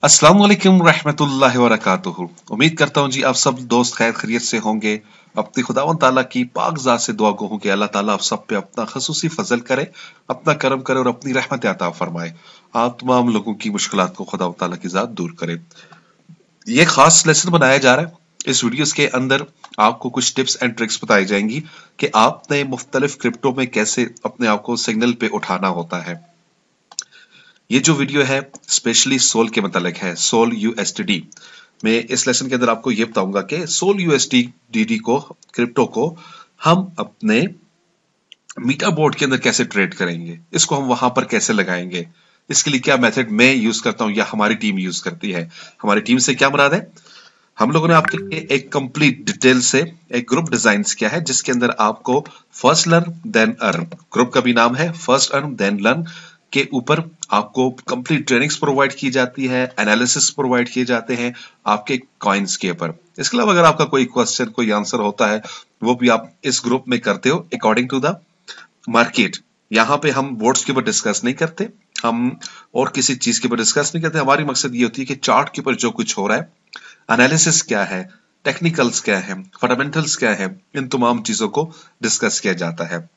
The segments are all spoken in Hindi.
अस्सलाम वालेकुम रहमतुल्लाहि व बरकातुहू। उम्मीद करता हूँ जी आप सब दोस्त खैर खैरियत से होंगे। अपनी खुदावंद ताला की पाकज़ात से दुआ गो हूँ कि अल्लाह ताला आप सब पे अपना खसूसी फजल करे, अपना करम करे और अपनी रहमत अता फरमाए। आप तमाम लोगों की मुश्किलात को खुदा ताला की जात दूर करे। ये खास लेसन बनाया जा रहा है। इस वीडियोस के अंदर आपको कुछ टिप्स एंड ट्रिक्स बताई जाएंगी कि आपने मुख्तलिफ क्रिप्टो में कैसे अपने आप को सिग्नल पे उठाना होता है। ये जो वीडियो है स्पेशली सोल के मतलब है, सोल यूएसडीडी। मैं इस लेसन के अंदर आपको ये बताऊंगा कि सोल यूएसडीडी को, क्रिप्टो को हम अपने मीटा बोर्ड के अंदर कैसे ट्रेड करेंगे, इसको हम वहां पर कैसे लगाएंगे, इसके लिए क्या मेथड मैं यूज करता हूं या हमारी टीम यूज करती है। हमारी टीम से क्या मुराद है, हम लोगों ने आपके लिए एक कंप्लीट डिटेल से एक ग्रुप डिजाइन किया है जिसके अंदर आपको first learn then earn, group का भी नाम है फर्स्ट अर्न देन लर्न, के ऊपर आपको कंप्लीट ट्रेनिंग्स प्रोवाइड की जाती है, एनालिसिस प्रोवाइड किए जाते हैं आपके कॉइन्स के ऊपर। इसके अलावा अगर आपका कोई क्वेश्चन कोई आंसर होता है वो भी आप इस ग्रुप में करते हो अकॉर्डिंग टू द मार्केट। यहाँ पे हम बोर्ड्स के ऊपर डिस्कस नहीं करते, हम और किसी चीज के ऊपर डिस्कस नहीं करते। हमारी मकसद ये होती है कि चार्ट के ऊपर जो कुछ हो रहा है, एनालिसिस क्या है, टेक्निकल्स क्या है, फंडामेंटल्स क्या है, इन तमाम चीजों को डिस्कस किया जाता है।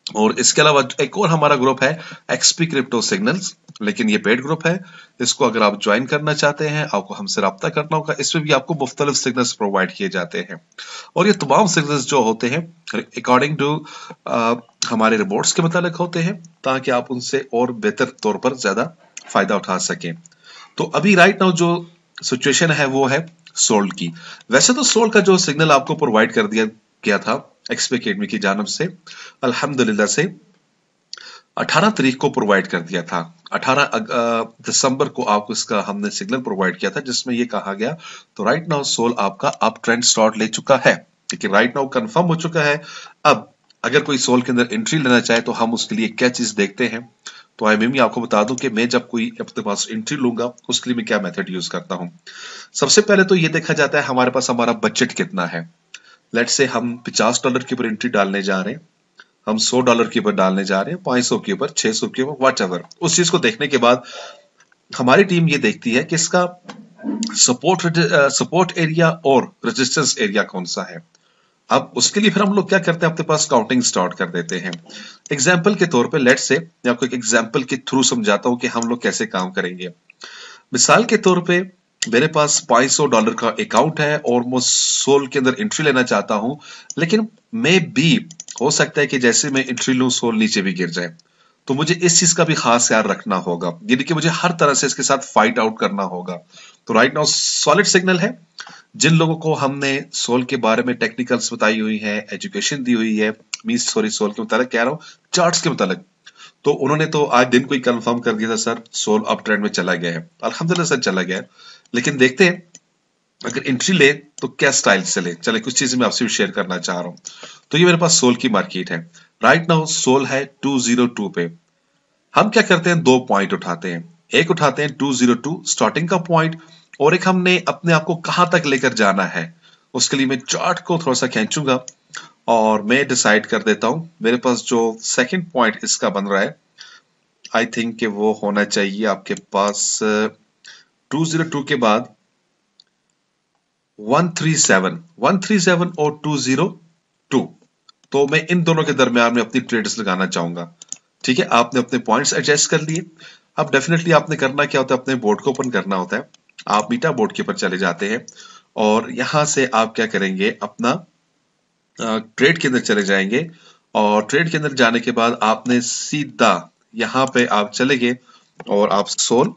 और इसके अलावा एक और हमारा ग्रुप है एक्सपी क्रिप्टो सिग्नल्स, लेकिन ये पेड ग्रुप है। इसको अगर आप ज्वाइन करना चाहते हैं आपको हमसे रब्ता करना होगा। इसमें भी आपको मुख्तलिफ सिग्नल्स प्रोवाइड किए जाते हैं और ये तमाम सिग्नल्स जो होते हैं अकॉर्डिंग टू हमारे रिपोर्ट्स के मुताबिक होते हैं, ताकि आप उनसे और बेहतर तौर पर ज्यादा फायदा उठा सकें। तो अभी राइट नाउ जो सिचुएशन है वो है सोल की। वैसे तो सोल का जो सिग्नल आपको प्रोवाइड कर दिया गया था एक्सपी अकेडमी की जानब से, अल्हम्दुलिल्लाह से 18 तारीख को प्रोवाइड कर दिया था। 18 दिसंबर को आपको इसका हमने सिग्नल प्रोवाइड किया था जिसमें ये कहा गया। तो राइट नाउ सोल आपका अप ट्रेंड स्टार्ट ले चुका है, लेकिन राइट नाउ कंफर्म हो चुका है। अब अगर कोई सोल के अंदर एंट्री लेना चाहे तो हम उसके लिए क्या चीज देखते हैं। तो आई मैं आपको बता दूं कि मैं जब कोई अपने पास एंट्री लूंगा उसके लिए मैं क्या मेथड यूज करता हूं। सबसे पहले तो ये देखा जाता है हमारे पास हमारा बजट कितना है। लेट्स से हम $50 के ऊपर एंट्री डालने जा रहे हैं, हम $100 के ऊपर डालने जा रहे हैं, 500 के ऊपर, 600 के ऊपर, व्हाटएवर। उस चीज को देखने के बाद हमारी टीम ये देखती है कि इसका सपोर्ट एरिया और रेजिस्टेंस एरिया कौन सा है। अब उसके लिए फिर हम लोग क्या करते हैं, अपने पास काउंटिंग स्टार्ट कर देते हैं। एग्जाम्पल के तौर पे लेट्स से मैं आपको एक एग्जाम्पल के थ्रू समझाता हूं कि हम लोग कैसे काम करेंगे। मिसाल के तौर पे मेरे पास $500 का अकाउंट है और मैं सोल के अंदर एंट्री लेना चाहता हूं, लेकिन मे बी हो सकता है कि जैसे मैं एंट्री लूं सोल नीचे भी गिर जाए। तो मुझे इस चीज का भी खास ख्याल रखना होगा, यानी कि मुझे हर तरह से इसके साथ फाइट आउट करना होगा। तो राइट नाउ सॉलिड सिग्नल है। जिन लोगों को हमने सोल के बारे में टेक्निकल्स बताई हुई है, एजुकेशन दी हुई है, मींस सॉरी सोल के मुताबिक कह रहा हूँ, चार्ट्स के मुताबिक, तो उन्होंने तो आज दिन को ही कंफर्म कर दिया था सर सोल अप ट्रेंड में चला गया है। अल्हम्दुलिल्लाह सर चला गया है, लेकिन देखते हैं अगर एंट्री ले तो क्या स्टाइल से ले। चले कुछ चीजें मैं आपसे शेयर करना चाह रहा हूँ। तो ये मेरे पास सोल की मार्केट है। राइट नाउ सोल है 202 पे। हम क्या करते हैं, दो पॉइंट उठाते हैं। एक उठाते हैं 202 स्टार्टिंग का पॉइंट, और एक हमने अपने आप को कहां तक लेकर जाना है। उसके लिए मैं चार्ट को थोड़ा सा खींचूंगा और मैं डिसाइड कर देता हूं। मेरे पास जो सेकंड पॉइंट इसका बन रहा है, आई थिंक कि वो होना चाहिए आपके पास 202 के बाद 137 और 202। तो मैं इन दोनों के दरमियान में अपनी ट्रेड्स लगाना चाहूंगा। ठीक है, आपने अपने पॉइंट्स एडजस्ट कर लिए। अब डेफिनेटली आपने करना क्या होता है, अपने बोर्ड को ओपन करना होता है। आप मीटा बोर्ड के ऊपर चले जाते हैं और यहां से आप क्या करेंगे, अपना ट्रेड के अंदर चले जाएंगे। और ट्रेड के अंदर जाने के बाद आपने सीधा यहां पे आप चले गए और आप सोल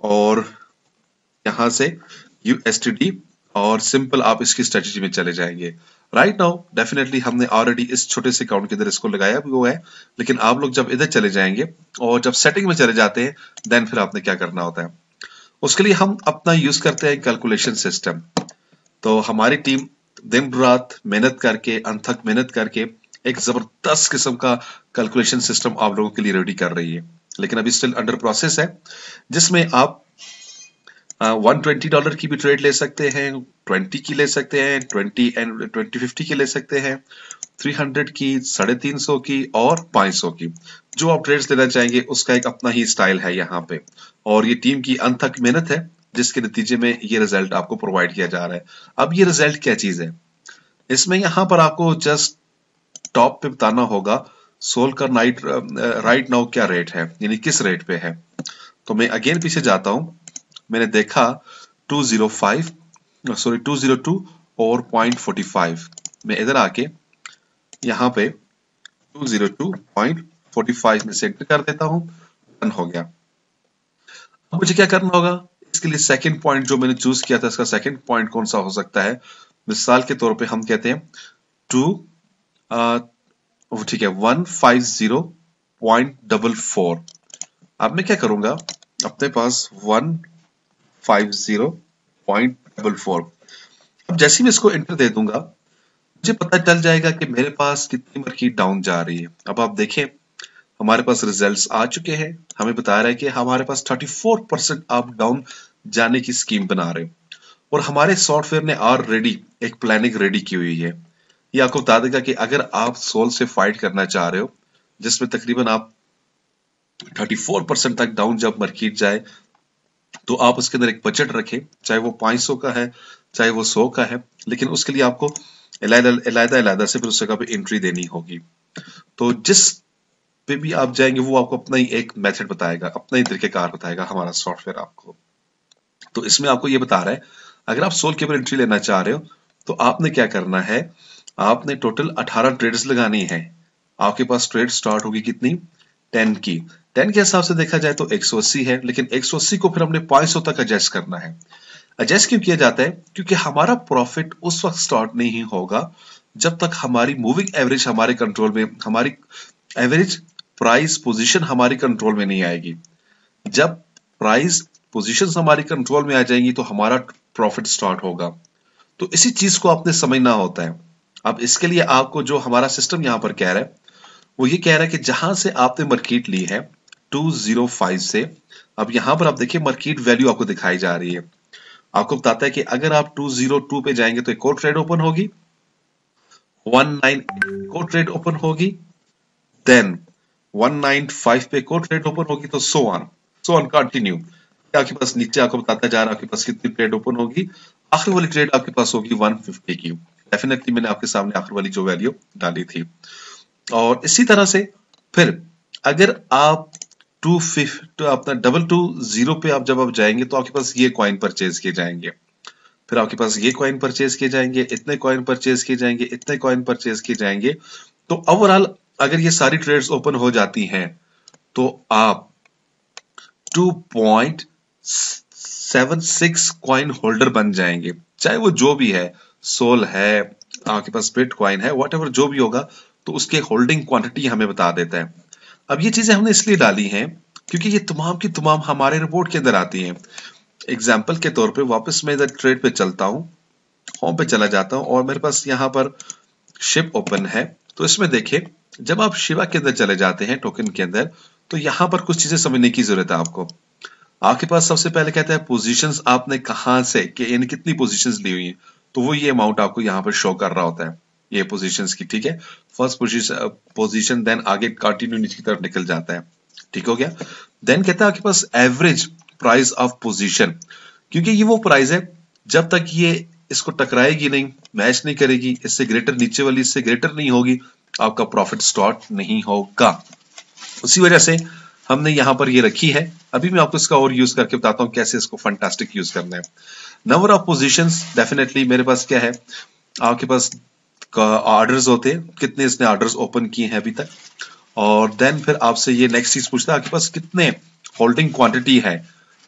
और यहां से यूएसटीडी और सिंपल आप इसकी स्ट्रेटेजी में चले जाएंगे। राइट नाउ डेफिनेटली हमने ऑलरेडी इस छोटे से अकाउंट के अंदर इसको लगाया भी हुआ है, लेकिन आप लोग जब इधर चले जाएंगे और जब सेटिंग में चले जाते हैं देन फिर आपने क्या करना होता है। उसके लिए हम अपना यूज करते हैं कैलकुलेशन सिस्टम। तो हमारी टीम दिन रात मेहनत करके, अनथक मेहनत करके एक जबरदस्त किस्म का कैलकुलेशन सिस्टम आप लोगों के लिए रेडी कर रही है, लेकिन अभी स्टिल अंडर प्रोसेस है, जिसमें आप $120 की भी ट्रेड ले सकते हैं, 20 की ले सकते हैं, 20 एंड 2050 की ले सकते हैं, 300 की, 350 की और 500 की। जो आप ट्रेड्स लेना चाहेंगे उसका एक अपना ही स्टाइल है यहाँ पे। और ये टीम की अनथक मेहनत है जिसके नतीजे में ये रिजल्ट आपको प्रोवाइड किया जा रहा है। अब ये रिजल्ट क्या चीज है, इसमें यहां पर आपको जस्ट टॉप पे बताना होगा सोल का राइट नाउ क्या रेट है, यानी किस रेट पे है। तो मैं अगेन पीछे जाता हूं, मैंने देखा 205 सॉरी 202 और 0.45, मैं इधर आके यहाँ पे 202.45 में से एंटर कर देता हूं, डन हो गया। अब मुझे क्या करना होगा, इसके लिए सेकंड पॉइंट जो मैंने चूज किया था, इसका सेकंड पॉइंट कौन सा हो सकता है, मिसाल के तौर पे हम कहते हैं 2 ठीक है 150.44। अब मैं क्या करूंगा, अपने पास 150.44, अब जैसे ही मैं इसको एंटर दे दूंगा मुझे पता चल जाएगा कि मेरे पास कितनी मार्केट डाउन जा रही है। अब आप देखें हमारे पास रिजल्ट्स आ चुके हैं, हमें बता रहा है कि हमारे पास 34% आप डाउन जाने की स्कीम बना रहे हो और हमारे सॉफ्टवेयर ने ऑलरेडी एक प्लानिंग रेडी की हुई है। ये आपको बता देगा कि अगर आप सोल से फाइट करना चाह रहे हो जिसमें तकरीबन आप 34% तक डाउन जब मार्केट जाए तो आप उसके अंदर एक बजट रखें, चाहे वो 500 का है चाहे वो 100 का है, लेकिन उसके लिए आपको अलग से फिर उस जगह पे एंट्री देनी होगी। तो जिस पे भी आप जाएंगे वो आपको अपना ही एक मेथड बताएगा, अपना ही तरीकेकार बताएगा हमारा सॉफ्टवेयर आपको। तो इसमें आपको ये बता रहा है अगर आप सोल के ऊपर एंट्री लेना चाह रहे हो तो आपने क्या करना है, आपने टोटल 18 ट्रेड्स लगानी है। आपके पास ट्रेड स्टार्ट होगी कितनी, 10 की। 10 के हिसाब से देखा जाए तो 180 है, लेकिन 180 को फिर हमने 500 तक एडजस्ट करना है। एडजस्ट क्यों किया जाता है, क्योंकि हमारा प्रॉफिट उस वक्त स्टार्ट नहीं होगा जब तक हमारी मूविंग एवरेज हमारे कंट्रोल में, हमारी एवरेज प्राइस पोजीशन हमारी कंट्रोल में नहीं आएगी। जब प्राइस पोजीशंस हमारी कंट्रोल में आ जाएंगी तो हमारा प्रॉफिट स्टार्ट होगा। तो इसी चीज को आपने समझना होता है। अब इसके लिए आपको जो हमारा सिस्टम यहां पर कह रहा है वो ये कह रहा है कि जहां से आपने मार्केट ली है 205 से, अब यहां पर आप देखिए मार्केट वैल्यू आपको दिखाई जा रही है। आपको बताता है कि अगर आप 202 पे जाएंगे तो एक और ट्रेड ओपन होगी, 198 को ट्रेड ओपन होगी, देन 195 पे को ट्रेड ओपन होगी, तो सो ऑन कंटिन्यू। आपके पास नीचे आपको बताता जा रहा है आपके पास कितनी ट्रेड ओपन होगी, आखिर वाली ट्रेड आपके पास होगी 150 की। डेफिनेटली मैंने आपके सामने आखिर वाली जो वैल्यू डाली थी। और इसी तरह से फिर अगर आप 250 अपना 220 पे आप जब आप जाएंगे तो आपके पास ये कॉइन परचेज किए जाएंगे, फिर आपके पास ये कॉइन परचेज किए जाएंगे, इतने कॉइन परचेज किए जाएंगे, इतने कॉइन परचेज किए जाएंगे। तो ओवरऑल अगर ये सारी ट्रेड्स ओपन हो जाती हैं तो आप 2.76 कॉइन होल्डर बन जाएंगे, चाहे वो जो भी है, सोल है, आपके पास बिटकॉइन है, व्हाटएवर जो भी होगा, तो उसके होल्डिंग क्वांटिटी हमें बता देता है। अब ये चीजें हमने इसलिए डाली हैं क्योंकि ये तमाम की तमाम हमारे रिपोर्ट के अंदर आती हैं। एग्जाम्पल के तौर पे वापस मैं इधर ट्रेड पे चलता हूं, होम पे चला जाता हूं और मेरे पास यहाँ पर शिप ओपन है। तो इसमें देखिए जब आप शिवा के अंदर चले जाते हैं टोकन के अंदर, तो यहाँ पर कुछ चीजें समझने की जरूरत है आपको। आपके पास सबसे पहले कहता है पोजीशंस आपने कहां से, यानी कितनी पोजीशंस ली हुई है, तो वो ये अमाउंट आपको यहाँ पर शो कर रहा होता है ये पोजीशंस की, ठीक है। फर्स्ट पोजीशन देन आगे कंटिन्यू नीचे की तरफ निकल जाता है, ठीक हो गया। देन कहता है आपके पास एवरेज प्राइस ऑफ पोजीशन, क्योंकि ये वो प्राइस है जब तक ये इसको टकराएगी नहीं, मैच नहीं करेगी, इससे ग्रेटर नीचे वाली इससे ग्रेटर नहीं होगी, आपका प्रॉफिट स्टार्ट नहीं होगा। उसी वजह से हमने यहां पर ये रखी है। अभी मैं आपको इसका और यूज करके बताता हूं कैसे इसको फंटास्टिक यूज करना है। नंबर ऑफ पोजीशंस, डेफिनेटली मेरे पास क्या है, आपके पास ऑर्डर्स होते हैं, कितने इसने ऑर्डर्स ओपन किए हैं अभी तक, और देन फिर आपसे ये नेक्स्ट चीज पूछता है आपके पास कितने होल्डिंग क्वांटिटी है।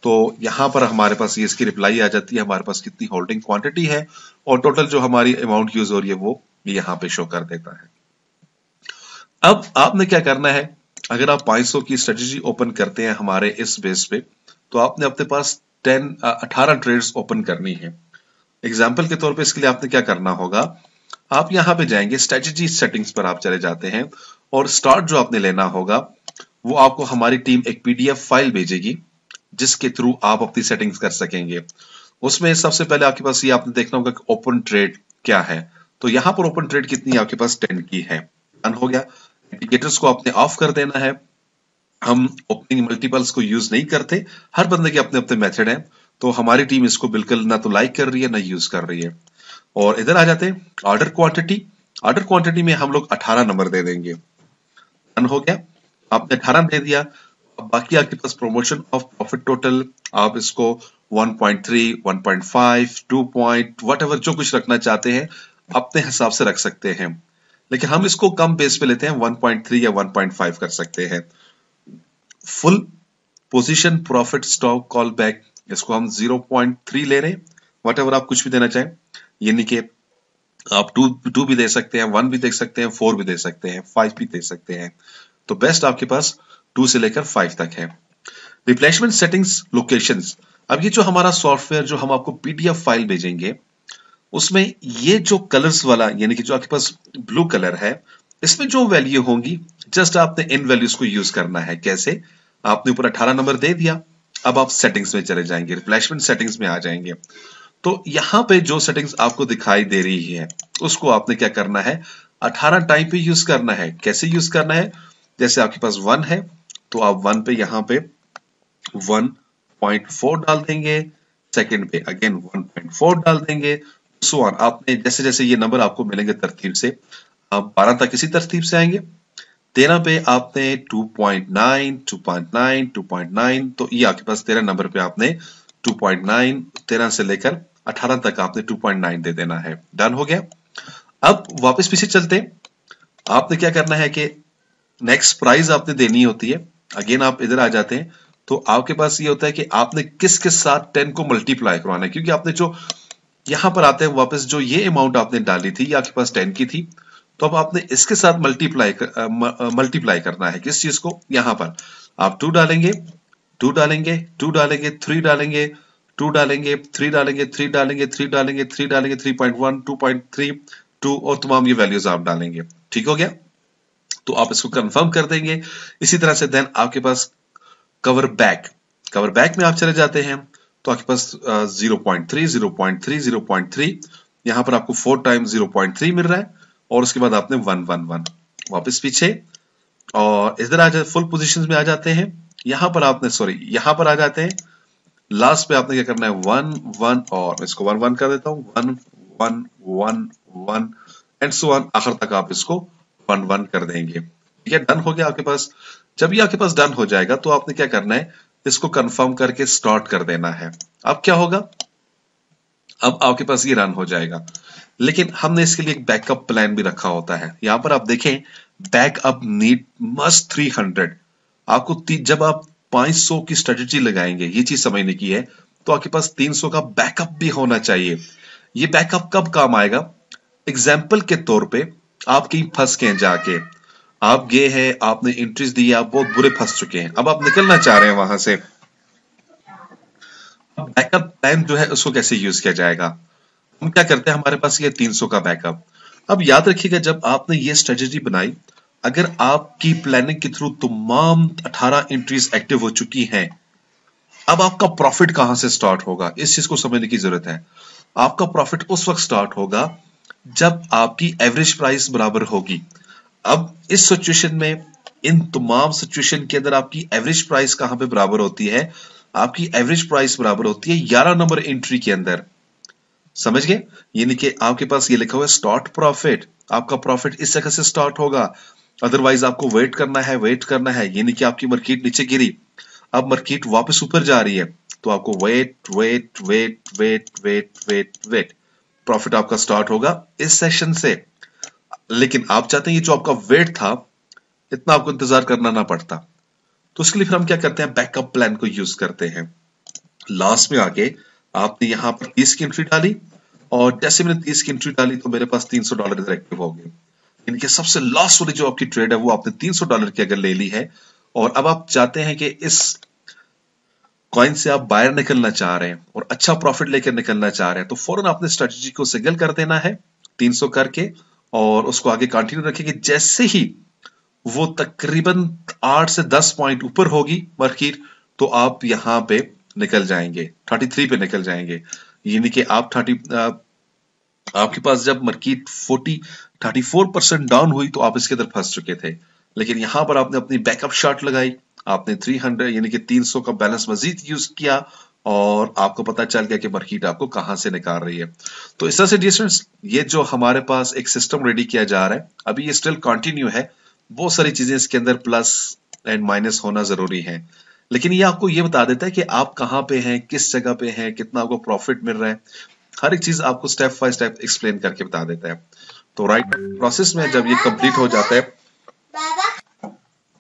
तो यहां पर हमारे पास ये इसकी रिप्लाई आ जाती है, हमारे पास कितनी होल्डिंग क्वांटिटी है और टोटल जो हमारी अमाउंट यूज हो रही है वो यहां पे शो कर देता है। अब आपने क्या करना है, अगर आप 500 की स्ट्रेटेजी ओपन करते हैं हमारे इस बेस पे, तो आपने अपने पास 18 ट्रेड्स ओपन करनी है। एग्जाम्पल के तौर पे इसके लिए आपने क्या करना होगा, आप यहां पे जाएंगे स्ट्रेटेजी सेटिंग्स पर आप चले जाते हैं और स्टार्ट जो आपने लेना होगा वो आपको हमारी टीम एक पीडीएफ फाइल भेजेगी जिसके थ्रू आप अपनी सेटिंग्स कर सकेंगे। उसमें सबसे पहले आपके पास ये आपने देखना होगा कि ओपन ट्रेड क्या है। तो यहां पर ओपन ट्रेड कितनी आपके पास 10 की है, डन हो गया। इंडिकेटर्स को आपने ऑफ कर देना है हम ओपनिंग मल्टीपल्स को यूज नहीं करते, हर बंदे के अपने अपने मेथड हैं। तो हमारी टीम इसको बिल्कुल ना तो लाइक कर रही है ना यूज कर रही है। और इधर आ जाते हैं ऑर्डर क्वांटिटी। ऑर्डर क्वांटिटी में हम लोग 18 नंबर दे देंगे। डन हो गया, आपने 18 दे दिया। अब बाकी आपके पास प्रमोशन ऑफ प्रॉफिट टोटल, आप इसको 1.3, 1.5, 2 पॉइंट वट एवर जो कुछ रखना चाहते हैं अपने हिसाब से रख सकते हैं, लेकिन हम इसको कम बेस पे लेते हैं, 1.3 या 1.5 कर सकते हैं। Full position profit stock call back, इसको हम 0.3 ले रहे हैं, वट एवर आप कुछ भी देना चाहें, यानी कि आप टू भी दे सकते हैं, 1 भी दे सकते हैं, 4 भी दे सकते हैं, 5 भी दे सकते हैं। तो बेस्ट आपके पास 2 से लेकर 5 तक है। रिप्लेसमेंट सेटिंग्स लोकेशंस, अब ये जो हमारा सॉफ्टवेयर जो हम आपको पीडीएफ फाइल भेजेंगे उसमें ये जो कलर्स वाला यानी कि जो आपके पास ब्लू कलर है इसमें जो वैल्यू होंगी जस्ट आपने इन वैल्यूज को यूज करना है। कैसे? आपने ऊपर 18 नंबर दे दिया, अब आप सेटिंग्स में चले जाएंगे, रिप्लेसमेंट सेटिंग्स में आ जाएंगे। तो यहां पे जो सेटिंग्स आपको दिखाई दे रही है उसको आपने क्या करना है, 18 टाइम पे यूज करना है। कैसे यूज करना है? जैसे आपके पास 1 है तो आप 1 पे यहां पे 1.4 डाल देंगे, सेकंड पे अगेन 1.4 डाल देंगे, सो ऑन। आपने जैसे जैसे ये नंबर आपको मिलेंगे तरतीब से, आप 12 तक इसी तरतीब से आएंगे। 13 पे आपने 2.9, 2.9, 2.9, तो ये आपके पास 13 नंबर पे आपने 2.9, 13 से लेकर 18 तक आपने 2.9 दे देना है। डन हो गया। अब वापस पीछे चलते हैं, आपने क्या करना है कि नेक्स्ट प्राइस आपने देनी होती है। अगेन आप इधर आ जाते हैं तो आपके पास ये होता है कि आपने किसके साथ 10 को मल्टीप्लाई करवाना है, क्योंकि आपने जो यहां पर आते हैं वापस जो ये अमाउंट आपने डाली थी ये आपके पास 10 की थी, तो अब आपने इसके साथ मल्टीप्लाई करना है। किस चीज को? यहां पर आप 2 डालेंगे, 2 डालेंगे, 2 डालेंगे, 3 डालेंगे, 2 डालेंगे, 3 डालेंगे, 3 डालेंगे, 3 डालेंगे, 3 डालेंगे, 3.1, 2.3, 2 और तमाम ये वैल्यूज आप डालेंगे। ठीक हो गया? तो आप इसको कंफर्म कर देंगे। इसी तरह से देन आपके पास कवर बैक, कवर बैक में आप चले जाते हैं तो आपके पास 0.3, 0.3, 0.3, यहां पर आपको 4 टाइम 0.3 मिल रहा है और उसके बाद आपने 111 वापस पीछे और इधर आ जाए फुल पोजीशंस में आ जाते हैं। यहां पर आपने यहां पर आ जाते हैं, लास्ट पे आपने क्या करना है 1 1 और इसको 1 1 कर देता हूं, 1 1 1 1 एंड सो ऑन, आखिर तक आप इसको 1 1 कर देंगे। ठीक है, डन हो गया आपके पास। जब ये आपके पास डन हो जाएगा तो आपने क्या करना है, इसको कंफर्म करके स्टार्ट कर देना है। अब क्या होगा, अब आपके पास ये रन हो जाएगा, लेकिन हमने इसके लिए एक बैकअप प्लान भी रखा होता है। यहां पर आप देखें बैकअप नीड मस्ट 300, आपको जब आप 500 की स्ट्रेटेजी लगाएंगे, ये चीज समझने की है, तो आपके पास 300 का बैकअप भी होना चाहिए। ये बैकअप कब काम आएगा? एग्जाम्पल के तौर पे आप कहीं फंस गए, जाके आप गए हैं, आपने एंट्रीज दी, आप बहुत बुरे फंस चुके हैं, अब आप निकलना चाह रहे हैं वहां से। बैकअप प्लान जो है उसको कैसे यूज किया जाएगा? हम क्या करते हैं, हमारे पास ये 300 का बैकअप। अब याद रखिएगा जब आपने ये स्ट्रेटेजी बनाई, अगर आपकी प्लानिंग के थ्रू तमाम 18 एंट्रीज एक्टिव हो चुकी हैं, अब आपका प्रॉफिट कहां से स्टार्ट होगा, इस चीज को समझने की जरूरत है। आपका प्रॉफिट उस वक्त स्टार्ट होगा जब आपकी एवरेज प्राइस बराबर होगी। अब इस सिचुएशन में, इन तमाम सिचुएशन के अंदर आपकी एवरेज प्राइस कहां पे बराबर होती है? आपकी एवरेज प्राइस बराबर होती है 11 नंबर एंट्री के अंदर। समझ गए? यानी कि आपके पास ये लिखा हुआ है स्टार्ट प्रॉफिट, आपका प्रॉफिट इस जगह से स्टार्ट होगा। अदरवाइज आपको वेट करना है, वेट करना है, यानी कि आपकी मार्केट नीचे गिरी, अब मार्केट वापस ऊपर जा रही है, तो आपको wait wait wait wait wait wait wait, profit आपका स्टार्ट होगा इस सेशन से। लेकिन आप चाहते हैं ये जो आपका वेट था इतना आपको इंतजार करना ना पड़ता, तो उसके लिए फिर हम क्या करते हैं, बैकअप प्लान को यूज करते हैं। लास्ट में आके आपने यहां पर 30 की एंट्री डाली और जैसे मैंने 30 की एंट्री डाली तो मेरे पास $300 इधर एक्टिव हो गए। इनके सबसे लास्ट वाली जो आपकी ट्रेड है वो आपने $300 की अगर ले ली है और अब आप चाहते हैं कि इस कॉइन से आप बाहर निकलना चाह रहे हैं और अच्छा प्रॉफिट लेकर निकलना चाह रहे हैं, तो फौरन आपने स्ट्रेटजी को सिग्नल कर देना है 300 करके और उसको आगे कंटिन्यू रखेंगे। जैसे ही वो तकरीबन 8 से 10 पॉइंट ऊपर होगी मार्केट, तो आप यहां पे निकल जाएंगे, 33 पे निकल जाएंगे। यानी कि आप आपके पास जब मार्केट 34% डाउन हुई तो आप इसके अंदर फंस चुके थे। लेकिन यहाँ पर आपने अपनी बैकअप शॉट लगाई, आपने 300 यानी कि 300 का बैलेंस मजीद यूज किया और आपको पता चल गया कि मार्केट आपको कहां से निकाल रही है। तो इस तरह से डिस्टेंस ये जो हमारे पास एक सिस्टम रेडी किया जा रहा है, अभी ये स्टिल कंटिन्यू है। बहुत सारी चीजें इसके अंदर प्लस एंड माइनस होना जरूरी है, लेकिन ये आपको ये बता देता है कि आप कहाँ पे हैं, किस जगह पे हैं, कितना आपको प्रॉफिट मिल रहा है। हर एक चीज आपको स्टेप बाय स्टेप एक्सप्लेन करके बता देता है। तो राइट प्रोसेस में जब ये कंप्लीट हो जाता है,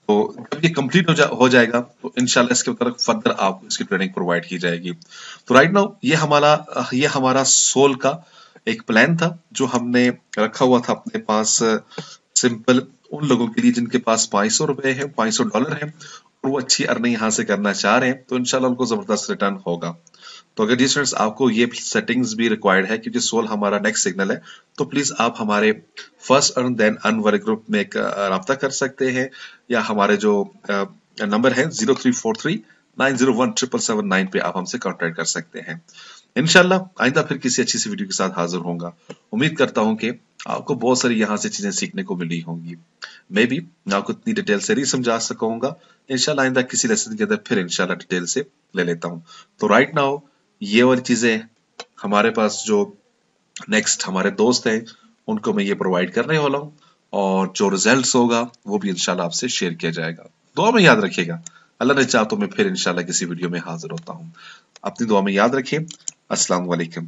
तो जब ये कंप्लीट हो जाएगा तो इंशाल्लाह इसके तरफ फर्दर आपको इसकी ट्रेनिंग प्रोवाइड की जाएगी। तो राइट नाउ ये हमारा सोल का एक प्लान था जो हमने रखा हुआ था अपने पास, सिंपल उन लोगों के लिए जिनके पास $500 है, $500 है और वो अच्छी अर्निंग यहाँ से करना चाह रहे हैं, तो इंशाल्लाह उनको जबरदस्त रिटर्न होगा। तो अगर जी स्टूडेंट्स आपको ये सेटिंग्स भी रिक्वायर्ड है क्योंकि सोल हमारा नेक्स्ट सिग्नल है, तो प्लीज आप हमारे फर्स्ट अर्न देन अर्न वाले ग्रुप में एक राब्ता कर सकते हैं, या हमारे जो नंबर है 0343901779 पे आप हमसे कांटेक्ट कर सकते हैं। इंशाल्लाह आइंदा फिर किसी अच्छी सी वीडियो के साथ हाजिर होऊंगा। उम्मीद करता हूं कि आपको बहुत सारी यहाँ से चीजें सीखने को मिली होंगी। मे बी मैं आपको इतनी डिटेल से नहीं समझा सकूंगा, इंशाल्लाह आइंदा किसी लेसन के अंदर फिर इंशाल्लाह डिटेल से ले लेता हूँ। तो राइट नाउ ये वाली चीजें हमारे पास जो नेक्स्ट हमारे दोस्त हैं उनको मैं ये प्रोवाइड करने वाला हूँ, और जो रिजल्ट्स होगा वो भी इंशाल्लाह आपसे शेयर किया जाएगा। दुआ में याद रखिएगा। अल्लाह ने चाहा तो मैं फिर इंशाल्लाह किसी वीडियो में हाजिर होता हूँ। अपनी दुआ में याद रखिए। अस्सलाम वालेकुम।